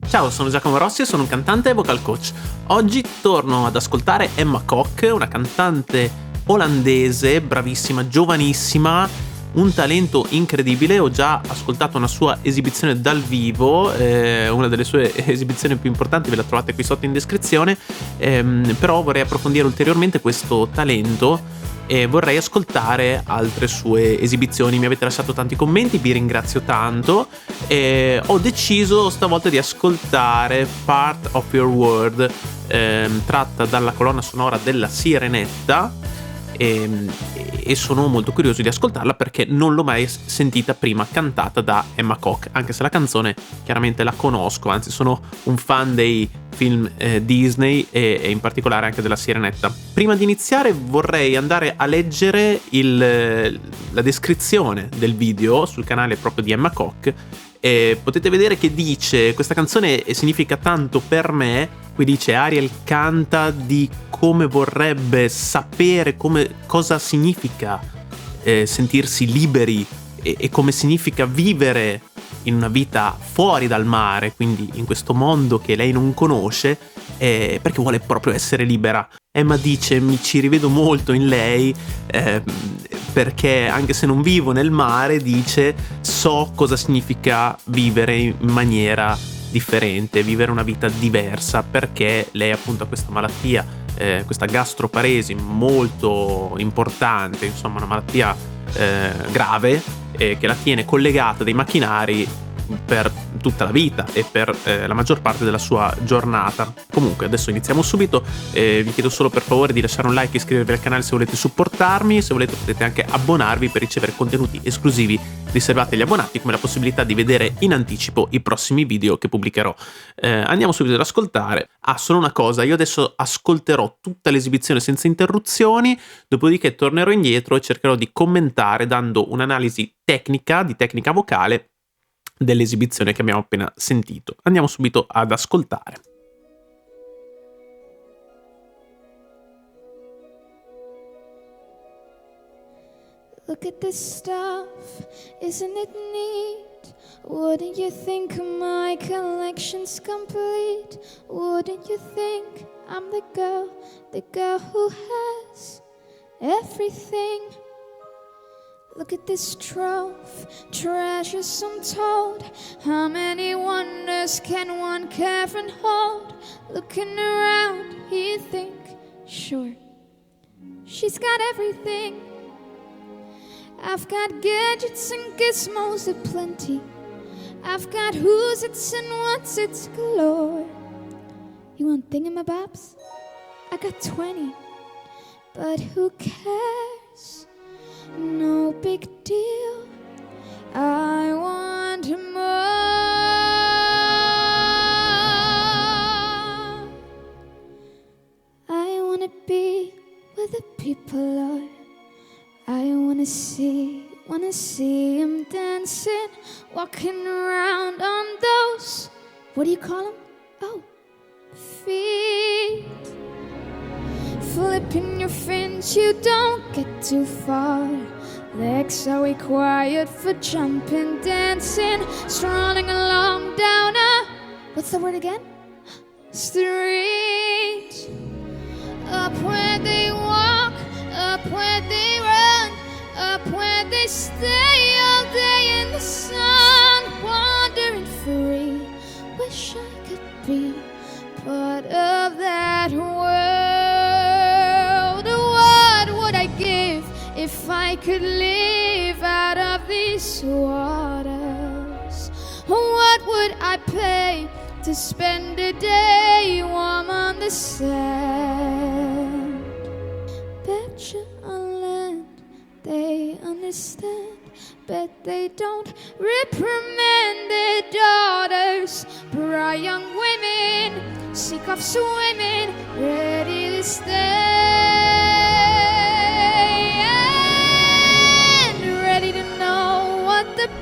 Ciao, sono Giacomo Rossi e sono un cantante e vocal coach. Oggi torno ad ascoltare Emma Kok, una cantante olandese, bravissima, giovanissima, un talento incredibile. Ho già ascoltato una sua esibizione dal vivo, una delle sue esibizioni più importanti, ve la trovate qui sotto in descrizione, però vorrei approfondire ulteriormente questo talento e vorrei ascoltare altre sue esibizioni. Mi avete lasciato tanti commenti, vi ringrazio tanto, e ho deciso stavolta di ascoltare Part of Your World, tratta dalla colonna sonora della Sirenetta, e sono molto curioso di ascoltarla perché non l'ho mai sentita prima cantata da Emma Kok, anche se la canzone chiaramente la conosco, anzi sono un fan dei film Disney e in particolare anche della Sirenetta. Prima di iniziare vorrei andare a leggere la descrizione del video sul canale proprio di Emma Kok. Potete vedere che dice: questa canzone significa tanto per me. Qui dice: Ariel canta di come vorrebbe sapere cosa significa sentirsi liberi e come significa vivere in una vita fuori dal mare, quindi in questo mondo che lei non conosce, perché vuole proprio essere libera. Emma dice: mi ci rivedo molto in lei, perché anche se non vivo nel mare, dice, so cosa significa vivere in maniera differente, vivere una vita diversa, perché lei appunto ha questa malattia, questa gastroparesi molto importante, insomma una malattia grave, che la tiene collegata a dei macchinari per tutta la vita e per la maggior parte della sua giornata. Comunque adesso iniziamo subito. Vi chiedo solo per favore di lasciare un like e iscrivervi al canale se volete supportarmi. Se volete potete anche abbonarvi per ricevere contenuti esclusivi riservati agli abbonati, come la possibilità di vedere in anticipo i prossimi video che pubblicherò. Andiamo subito ad ascoltare. Solo una cosa, io adesso ascolterò tutta l'esibizione senza interruzioni, dopodiché tornerò indietro e cercherò di commentare dando un'analisi tecnica, di tecnica vocale, dell'esibizione che abbiamo appena sentito. Andiamo subito ad ascoltare. Look at this stuff, isn't it neat? Wouldn't you think my collection's complete? Wouldn't you think I'm the girl who has everything? Look at this trove, treasures untold. How many wonders can one care and hold? Looking around, you think, sure, she's got everything. I've got gadgets and gizmos aplenty. I've got who's it's and what's it's galore. You want thingamabobs? I got 20, but who cares? No big deal, I want more. I wanna be where the people are. I wanna see him dancing, walking around on those, what do you call them? Oh, feet. Flipping your fins, you don't get too far. Legs are required for jumping, dancing, strolling along down a, what's the word again? Street. Up where they walk, up where they run, up where they stay all day in the sun, wandering free. Wish I could be part of that world. If I could live out of these waters, what would I pay to spend a day warm on the sand? Bet you on land they understand, bet they don't reprimand their daughters. Bright young women, sick of swimming, ready to stand.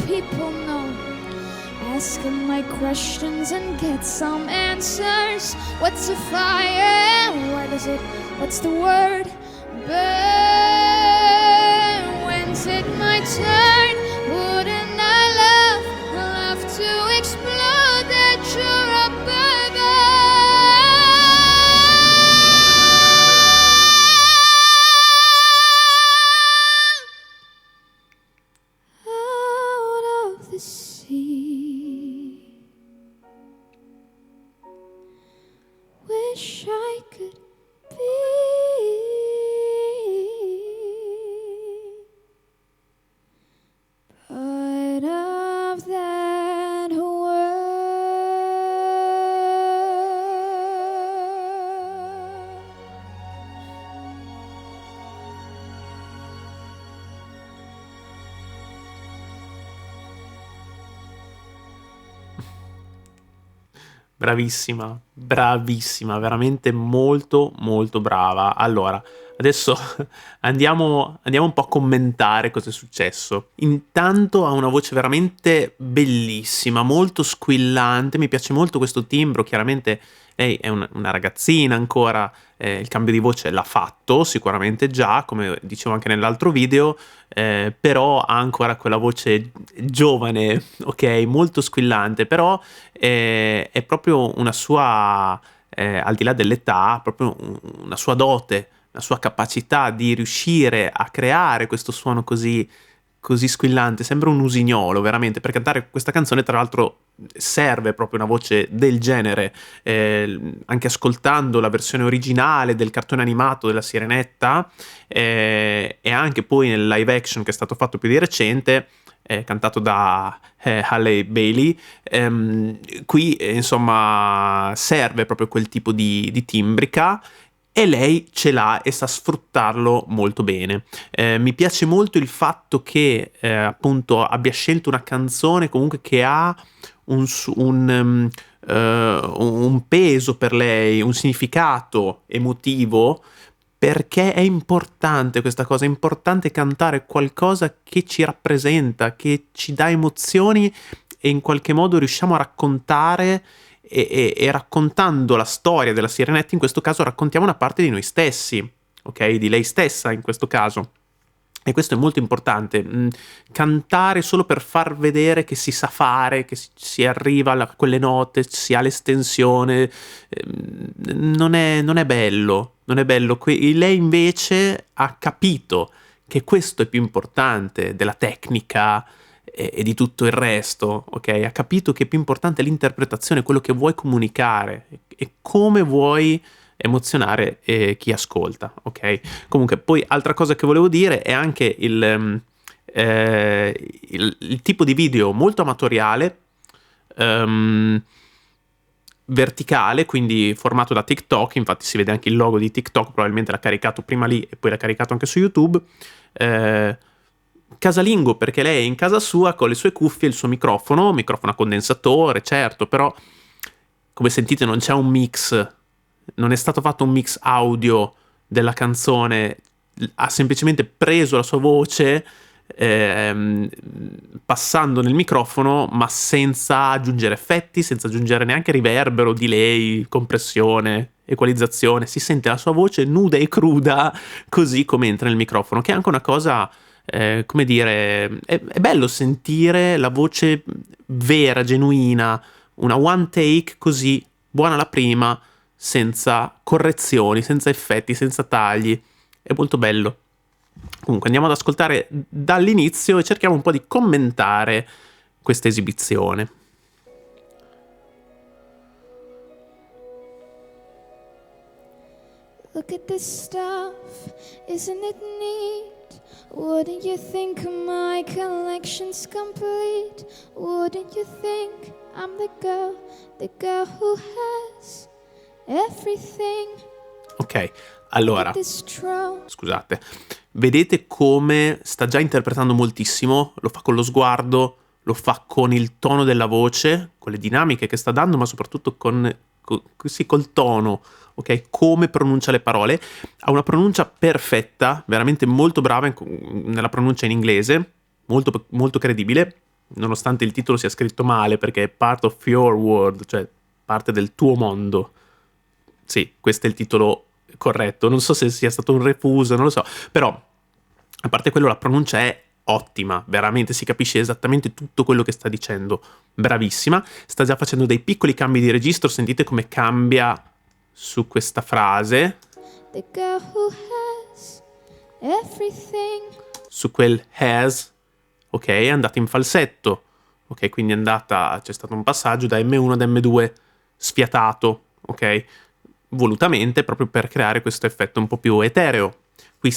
People know. Ask them my questions and get some answers. What's a fire? Why does it? What's the word? Burn. When's it my turn? Wouldn't I love to explore that you're up wish I could be part of that world. Bravissima, bravissima, veramente molto molto brava. Allora, adesso andiamo un po' a commentare cosa è successo. Intanto ha una voce veramente bellissima, molto squillante, mi piace molto questo timbro, chiaramente lei è una ragazzina ancora, il cambio di voce l'ha fatto sicuramente già, come dicevo anche nell'altro video, però ha ancora quella voce giovane, ok, molto squillante, però è proprio una sua, al di là dell'età, proprio una sua dote, la sua capacità di riuscire a creare questo suono così squillante, sembra un usignolo veramente. Per cantare questa canzone tra l'altro serve proprio una voce del genere, anche ascoltando la versione originale del cartone animato della Sirenetta, e anche poi nel live action che è stato fatto più di recente, cantato da Halle Bailey, qui insomma serve proprio quel tipo di timbrica, e lei ce l'ha e sa sfruttarlo molto bene. Mi piace molto il fatto che appunto abbia scelto una canzone comunque che ha un peso per lei, un significato emotivo, perché è importante questa cosa, è importante cantare qualcosa che ci rappresenta, che ci dà emozioni e in qualche modo riusciamo a raccontare, e raccontando la storia della Sirenetta, in questo caso raccontiamo una parte di noi stessi, ok? Di lei stessa in questo caso. E questo è molto importante. Cantare solo per far vedere che si sa fare, che si arriva a quelle note, si ha l'estensione, non è bello, non è bello. Lei invece ha capito che questo è più importante della tecnica e di tutto il resto, ok? Ha capito che è più importante l'interpretazione, quello che vuoi comunicare e come vuoi emozionare chi ascolta, ok? Comunque, poi altra cosa che volevo dire è anche il tipo di video molto amatoriale, verticale, quindi formato da TikTok, infatti si vede anche il logo di TikTok, probabilmente l'ha caricato prima lì e poi l'ha caricato anche su YouTube, casalingo, perché lei è in casa sua con le sue cuffie e il suo microfono a condensatore, certo, però come sentite non c'è un mix, non è stato fatto un mix audio della canzone, ha semplicemente preso la sua voce passando nel microfono, ma senza aggiungere effetti, senza aggiungere neanche riverbero, delay, compressione, equalizzazione. Si sente la sua voce nuda e cruda così come entra nel microfono, che è anche una cosa, come dire, è bello sentire la voce vera, genuina, una one take così, buona la prima, senza correzioni, senza effetti, senza tagli. È molto bello. Comunque andiamo ad ascoltare dall'inizio e cerchiamo un po' di commentare questa esibizione. Look at this stuff, isn't it neat? Wouldn't you think my collection's complete? Wouldn't you think I'm the girl who has everything? Ok, allora, scusate, vedete come sta già interpretando moltissimo, lo fa con lo sguardo, lo fa con il tono della voce, con le dinamiche che sta dando, ma soprattutto col tono, ok? Come pronuncia le parole. Ha una pronuncia perfetta, veramente molto brava nella pronuncia in inglese, molto, molto credibile, nonostante il titolo sia scritto male, perché è part of your world, cioè parte del tuo mondo. Sì, questo è il titolo corretto, non so se sia stato un refuso, non lo so, però a parte quello la pronuncia è ottima, veramente si capisce esattamente tutto quello che sta dicendo, bravissima, sta già facendo dei piccoli cambi di registro, sentite come cambia su questa frase, The girl who has everything. Su quel has, ok, è andata in falsetto, ok, quindi c'è stato un passaggio da M1 ad M2 sfiatato, ok, volutamente, proprio per creare questo effetto un po' più etereo. Qui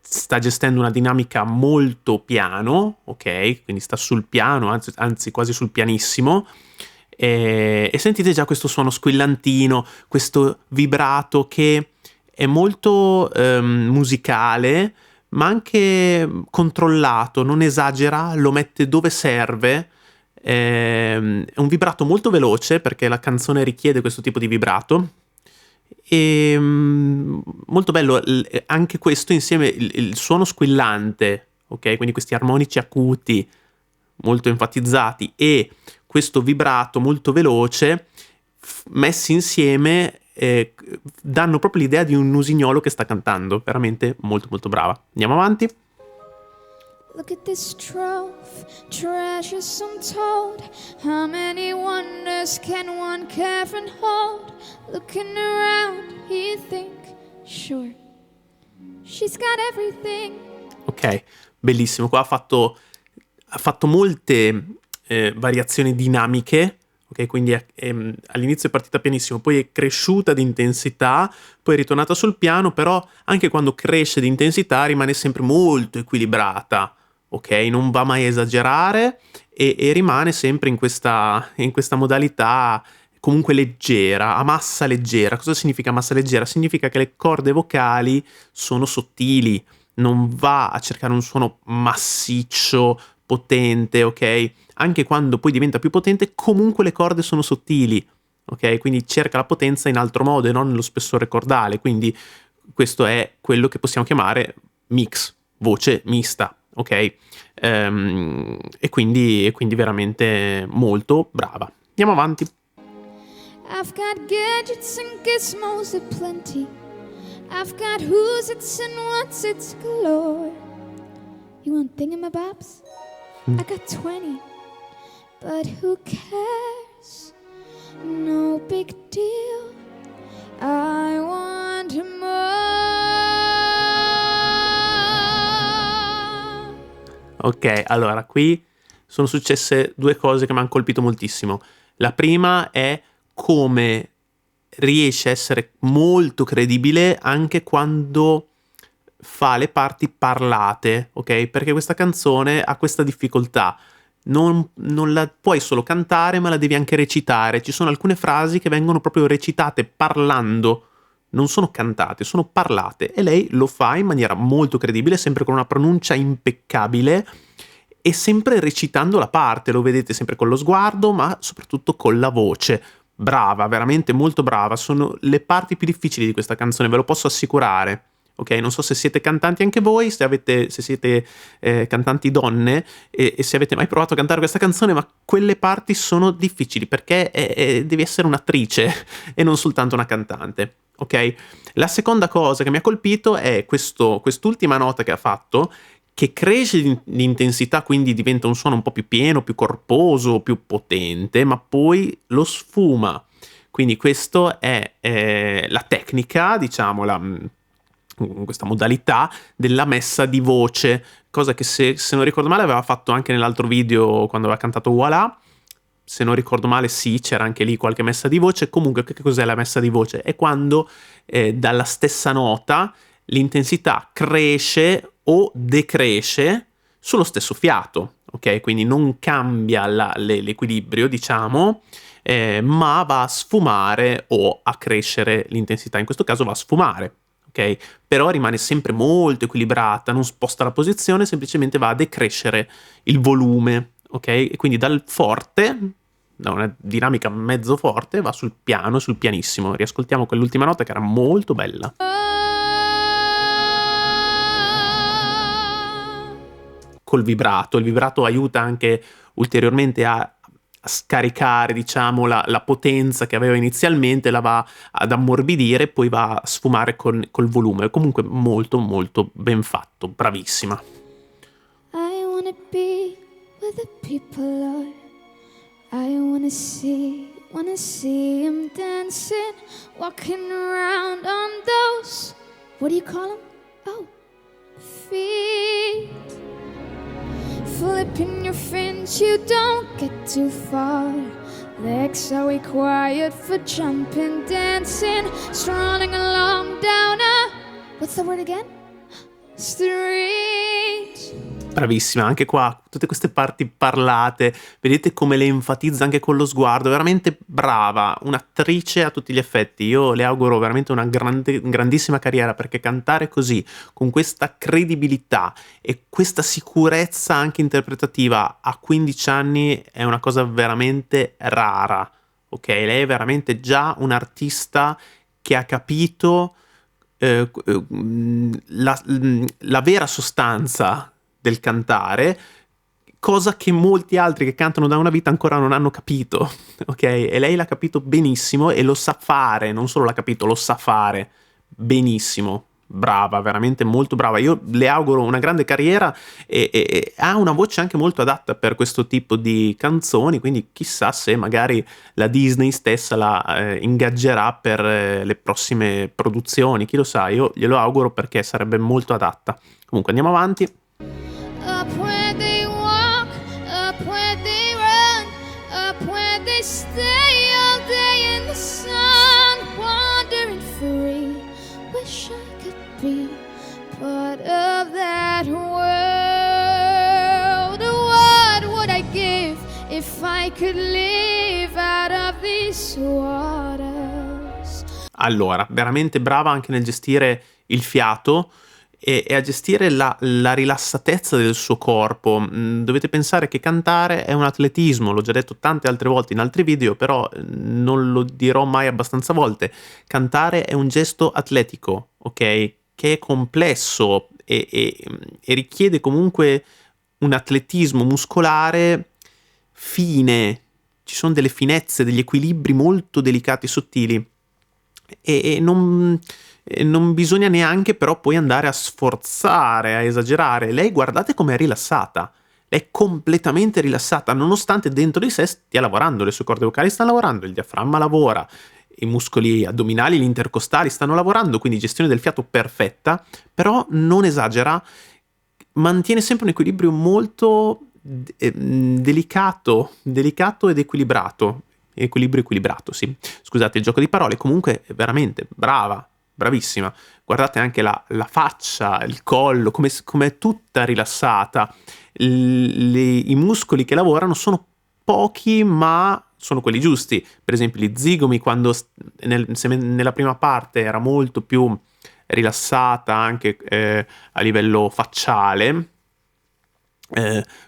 sta gestendo una dinamica molto piano, ok? Quindi sta sul piano, anzi quasi sul pianissimo, e sentite già questo suono squillantino, questo vibrato che è molto musicale, ma anche controllato, non esagera, lo mette dove serve. È un vibrato molto veloce perché la canzone richiede questo tipo di vibrato. E molto bello anche questo insieme, il suono squillante, ok? Quindi questi armonici acuti molto enfatizzati e questo vibrato molto veloce messi insieme danno proprio l'idea di un usignolo che sta cantando. Veramente molto molto brava. Andiamo avanti. Look at this trove, treasures untold. How many wonders can one carve and hold? Looking around, you think, sure, she's got everything. Ok, bellissimo. Qua ha fatto molte variazioni dinamiche. Ok, quindi all'inizio è partita pianissimo, poi è cresciuta di intensità, poi è ritornata sul piano, però anche quando cresce di intensità rimane sempre molto equilibrata. Ok, non va mai a esagerare e rimane sempre in questa modalità comunque leggera, a massa leggera. Cosa significa massa leggera? Significa che le corde vocali sono sottili, non va a cercare un suono massiccio, potente, ok? Anche quando poi diventa più potente, comunque le corde sono sottili, ok? Quindi cerca la potenza in altro modo e non nello spessore cordale. Quindi questo è quello che possiamo chiamare mix, voce mista. Ok, e quindi veramente molto brava. Andiamo avanti. I've got gadgets and gizmos aplenty. I've got who's it's and what's it's galore. You want thingamabobs? I got 20, but who cares? No big deal. I want more. Ok, allora qui sono successe due cose che mi hanno colpito moltissimo. La prima è come riesce a essere molto credibile anche quando fa le parti parlate, ok? Perché questa canzone ha questa difficoltà. Non la puoi solo cantare, ma la devi anche recitare. Ci sono alcune frasi che vengono proprio recitate parlando, non sono cantate, sono parlate, e lei lo fa in maniera molto credibile, sempre con una pronuncia impeccabile e sempre recitando la parte. Lo vedete sempre con lo sguardo, ma soprattutto con la voce. Brava, veramente molto brava. Sono le parti più difficili di questa canzone, ve lo posso assicurare. Ok, non so se siete cantanti anche voi, se siete cantanti donne e se avete mai provato a cantare questa canzone, ma quelle parti sono difficili perché devi essere un'attrice e non soltanto una cantante. Ok? La seconda cosa che mi ha colpito è quest'ultima nota che ha fatto, che cresce di intensità, quindi diventa un suono un po' più pieno, più corposo, più potente, ma poi lo sfuma. Quindi questo è la tecnica, diciamo, questa modalità della messa di voce, cosa che se non ricordo male aveva fatto anche nell'altro video quando aveva cantato Voilà. Se non ricordo male sì, c'era anche lì qualche messa di voce. Comunque che cos'è la messa di voce? È quando dalla stessa nota l'intensità cresce o decresce sullo stesso fiato, ok? Quindi non cambia l'equilibrio, diciamo, ma va a sfumare o a crescere l'intensità. In questo caso va a sfumare, ok? Però rimane sempre molto equilibrata, non sposta la posizione, semplicemente va a decrescere il volume, ok? E quindi dal forte, da una dinamica mezzo forte, va sul piano, sul pianissimo. Riascoltiamo quell'ultima nota che era molto bella. Col vibrato. Il vibrato aiuta anche ulteriormente a scaricare, diciamo, la potenza che aveva inizialmente, la va ad ammorbidire, poi va a sfumare col volume. Comunque molto molto ben fatto, bravissima. I wanna be where the people are. I wanna see him dancing, walking around on those, what do you call them? Oh, feet. Flipping your fins, you don't get too far. Legs are required for jumping, dancing, strolling along down a, what's the word again? Street. Bravissima, anche qua, tutte queste parti parlate, vedete come le enfatizza anche con lo sguardo, veramente brava, un'attrice a tutti gli effetti. Io le auguro veramente una grandissima carriera, perché cantare così, con questa credibilità e questa sicurezza anche interpretativa a 15 anni è una cosa veramente rara, ok? Lei è veramente già un artista che ha capito la vera sostanza del cantare, cosa che molti altri che cantano da una vita ancora non hanno capito, ok? E lei l'ha capito benissimo e lo sa fare, non solo l'ha capito, lo sa fare benissimo. Brava, veramente molto brava. Io le auguro una grande carriera e ha una voce anche molto adatta per questo tipo di canzoni, quindi chissà se magari la Disney stessa la ingaggerà per le prossime produzioni, chi lo sa, io glielo auguro perché sarebbe molto adatta. Comunque andiamo avanti. Up where they walk, up where they run, up where they stay all day in the sun, wandering free. Wish I could be part of that world. What would I give if I could live out of these waters? Allora, veramente brava anche nel gestire il fiato e a gestire la rilassatezza del suo corpo. Dovete pensare che cantare è un atletismo, l'ho già detto tante altre volte in altri video, però non lo dirò mai abbastanza volte. Cantare è un gesto atletico, ok? Che è complesso e richiede comunque un atletismo muscolare fine. Ci sono delle finezze, degli equilibri molto delicati e sottili e non bisogna neanche però poi andare a sforzare, a esagerare. Lei guardate com'è rilassata, è completamente rilassata, nonostante dentro di sé stia lavorando, le sue corde vocali stanno lavorando, il diaframma lavora, i muscoli addominali, gli intercostali stanno lavorando, quindi gestione del fiato perfetta, però non esagera, mantiene sempre un equilibrio molto delicato ed equilibrato. Equilibrio equilibrato, sì. Scusate il gioco di parole, comunque è veramente brava, bravissima. Guardate anche la faccia, il collo, come è tutta rilassata. I muscoli che lavorano sono pochi, ma sono quelli giusti. Per esempio gli zigomi, quando nella prima parte era molto più rilassata anche a livello facciale,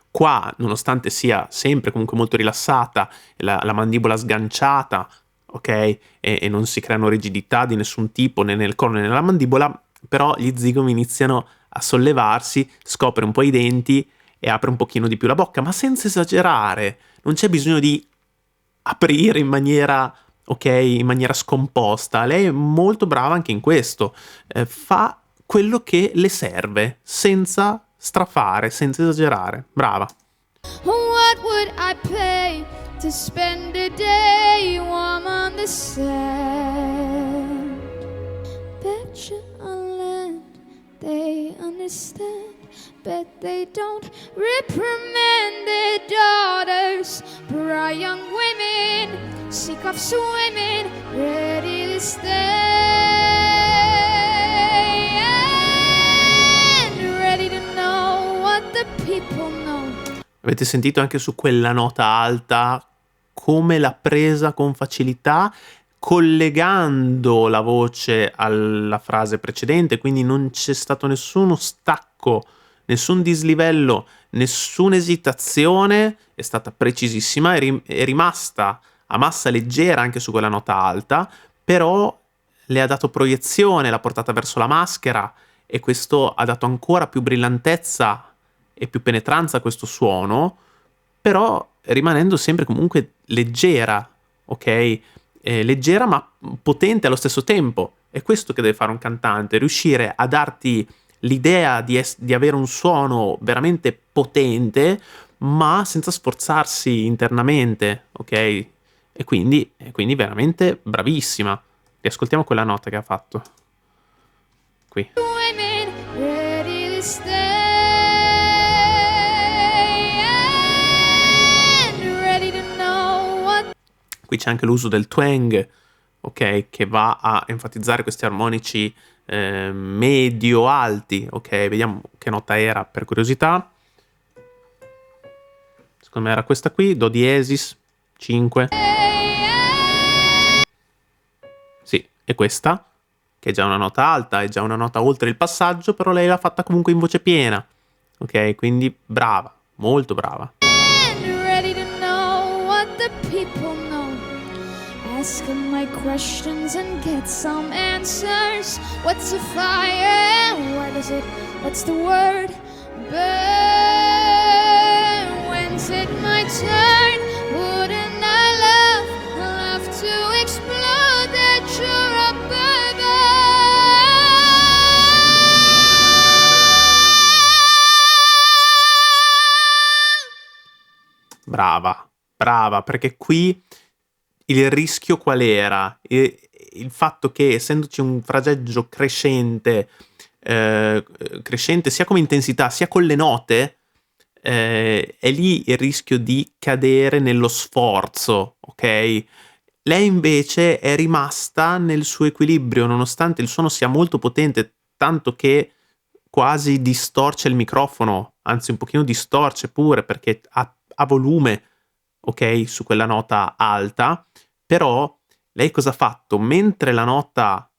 qua, nonostante sia sempre comunque molto rilassata, la mandibola sganciata, ok? E non si creano rigidità di nessun tipo né nel collo né nella mandibola, però gli zigomi iniziano a sollevarsi, scopre un po' i denti e apre un pochino di più la bocca, ma senza esagerare. Non c'è bisogno di aprire in maniera, ok, in maniera scomposta. Lei è molto brava anche in questo. Fa quello che le serve, senza strafare, senza esagerare. Brava. What would I pay to spend a day warm on the sand? Bet you on land they understand, bet they don't reprimand their daughters. Bright young women, sick of swimming, ready to stay and ready to know what the people know. Avete sentito anche su quella nota alta come l'ha presa con facilità, collegando la voce alla frase precedente, quindi non c'è stato nessuno stacco, nessun dislivello, nessuna esitazione, è stata precisissima, è rimasta a massa leggera anche su quella nota alta, però le ha dato proiezione, l'ha portata verso la maschera e questo ha dato ancora più brillantezza e più penetranza a questo suono, però rimanendo sempre comunque leggera, ok? Leggera ma potente allo stesso tempo. È questo che deve fare un cantante, riuscire a darti l'idea di avere un suono veramente potente, ma senza sforzarsi internamente, ok? E quindi veramente bravissima. Riascoltiamo quella nota che ha fatto. Qui. Women ready to stay and ready to know what. Qui c'è anche l'uso del twang, ok, che va a enfatizzare questi armonici medio-alti, ok? Vediamo che nota era per curiosità. Secondo me era questa qui, Do diesis, 5. Sì, e questa, che è già una nota alta, è già una nota oltre il passaggio, però lei l'ha fatta comunque in voce piena, ok? Quindi brava, molto brava. And ready to know what the people know. Ask them my questions and get some answers. What's a fire? What is it? What's the word? Burn. When's it my turn? Wouldn't I love to explore that you're a burger? Brava, brava, perché qui il rischio qual era? Il fatto che, essendoci un fraseggio crescente sia come intensità sia con le note, è lì il rischio di cadere nello sforzo, ok? Lei invece è rimasta nel suo equilibrio, nonostante il suono sia molto potente, tanto che quasi distorce il microfono, anzi un pochino distorce pure perché ha volume, ok, su quella nota alta, però lei cosa ha fatto? Mentre la nota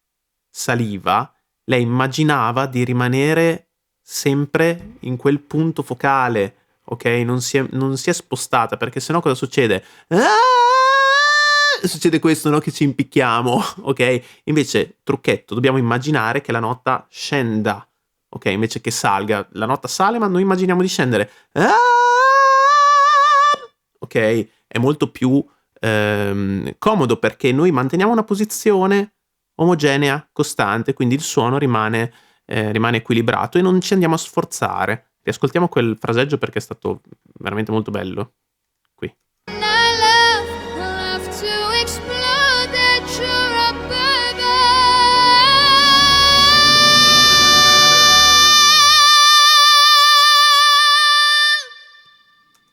saliva, lei immaginava di rimanere sempre in quel punto focale, ok? Non si è spostata, perché sennò cosa succede? Succede questo, no? Che ci impicchiamo, ok? Invece, trucchetto, dobbiamo immaginare che la nota scenda, ok? Invece che salga. La nota sale, ma noi immaginiamo di scendere. Ok? È molto più comodo perché noi manteniamo una posizione omogenea, costante, quindi il suono rimane equilibrato e non ci andiamo a sforzare. Riascoltiamo quel fraseggio perché è stato veramente molto bello. Qui. Love to explore that you're a burger.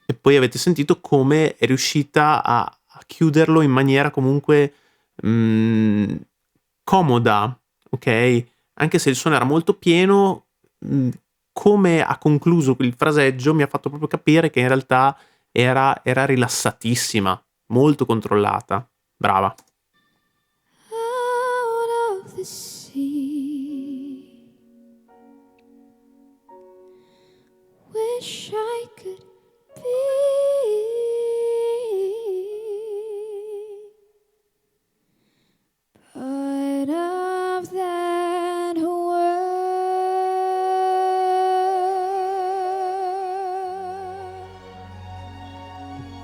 E poi avete sentito come è riuscita a chiuderlo in maniera comunque comoda, ok? Anche se il suono era molto pieno, come ha concluso il fraseggio mi ha fatto proprio capire che in realtà era rilassatissima, molto controllata. Brava. Out of the sea, wish I could be part of that world.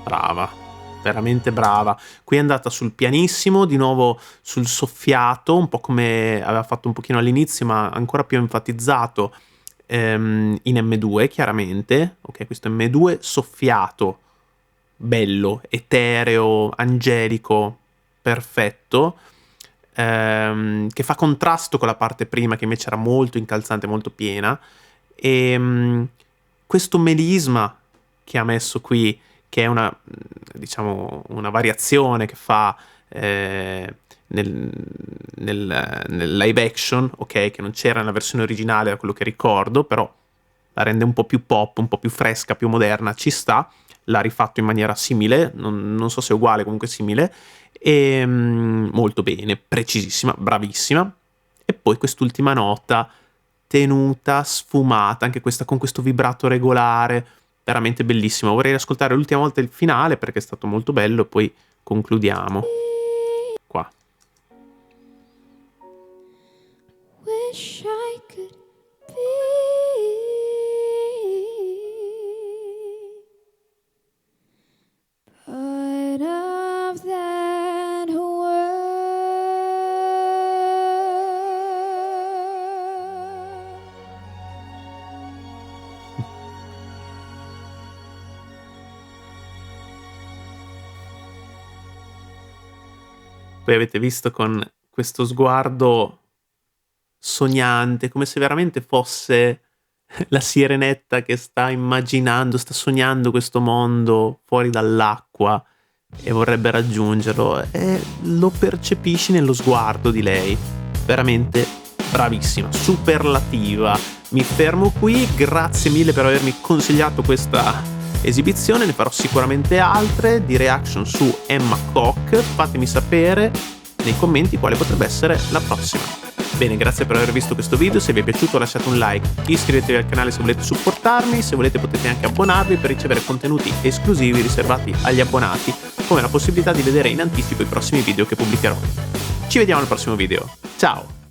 Brava, veramente brava. Qui è andata sul pianissimo, di nuovo sul soffiato, un po' come aveva fatto un pochino all'inizio, ma ancora più enfatizzato in M2, chiaramente. Ok, questo M2 soffiato, bello, etereo, angelico, perfetto, che fa contrasto con la parte prima, che invece era molto incalzante, molto piena. E questo melisma che ha messo qui, che è una, diciamo, una variazione che fa nel live action, ok, che non c'era nella versione originale, da quello che ricordo, però la rende un po' più pop, un po' più fresca, più moderna, ci sta. L'ha rifatto in maniera simile, non so se è uguale, comunque simile, e molto bene, precisissima, bravissima. E poi quest'ultima nota tenuta, sfumata, anche questa con questo vibrato regolare, veramente bellissima. Vorrei ascoltare l'ultima volta il finale perché è stato molto bello e poi concludiamo. Qua. Wish I could be part of that world. Poi avete visto con questo sguardo sognante, come se veramente fosse la sirenetta che sta immaginando, sta sognando questo mondo fuori dall'acqua, e vorrebbe raggiungerlo, e lo percepisci nello sguardo di lei. Veramente bravissima, superlativa. Mi fermo qui, grazie mille per avermi consigliato questa esibizione, ne farò sicuramente altre di reaction su Emma Koch. Fatemi sapere nei commenti quale potrebbe essere la prossima. Bene, grazie per aver visto questo video, se vi è piaciuto lasciate un like, iscrivetevi al canale se volete supportarmi, se volete potete anche abbonarvi per ricevere contenuti esclusivi riservati agli abbonati, come la possibilità di vedere in anticipo i prossimi video che pubblicherò. Ci vediamo al prossimo video, ciao!